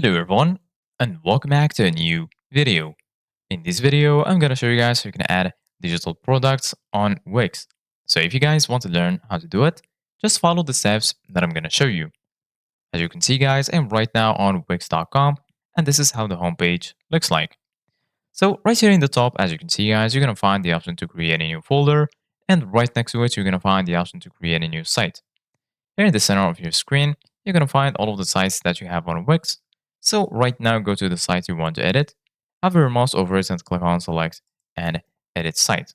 Hello everyone, and welcome back to a new video. In this video, I'm gonna show you guys how you can add digital products on Wix. So if you guys want to learn how to do it, just follow the steps that I'm gonna show you. As you can see guys, I'm right now on Wix.com, and this is how the homepage looks like. So right here in the top, as you can see guys, you're gonna find the option to create a new folder, and right next to it, you're gonna find the option to create a new site. Here in the center of your screen, you're going to find all of the sites that you have on Wix. So right now, go to the site you want to edit, hover your mouse over it and click on select and edit site.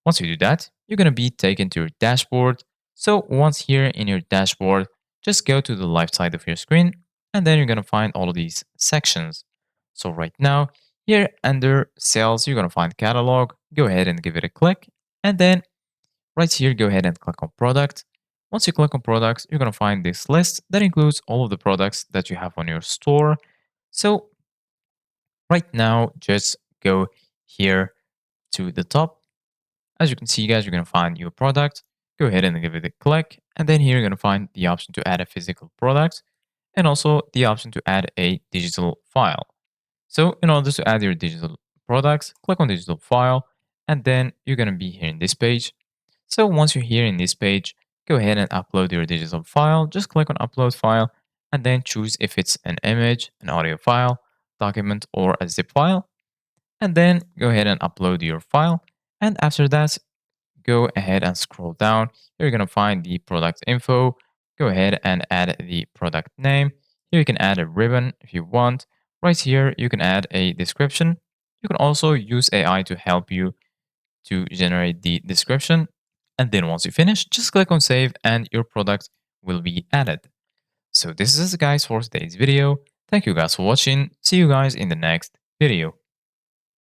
Once you do that, you're going to be taken to your dashboard. So once here in your dashboard, just go to the left side of your screen and then you're going to find all of these sections. So right now, here under sales, you're going to find catalog. Go ahead and give it a click. And then right here, go ahead and click on product. Once you click on products, you're going to find this list that includes all of the products that you have on your store. So right now, just go here to the top. As you can see, guys, you're going to find your product. Go ahead and give it a click. And then here, you're going to find the option to add a physical product and also the option to add a digital file. So in order to add your digital products, click on digital file, and then you're going to be here in this page. So once you're here in this page, go ahead and upload your digital file. Just click on upload file and then choose if it's an image, an audio file, document, or a zip file. And then go ahead and upload your file. And after that, go ahead and scroll down. You're going to find the product info. Go ahead and add the product name. Here you can add a ribbon if you want. Right here, you can add a description. You can also use AI to help you to generate the description. And then once you finish, just click on save and your product will be added. So this is it guys for today's video. Thank you guys for watching. See you guys in the next video.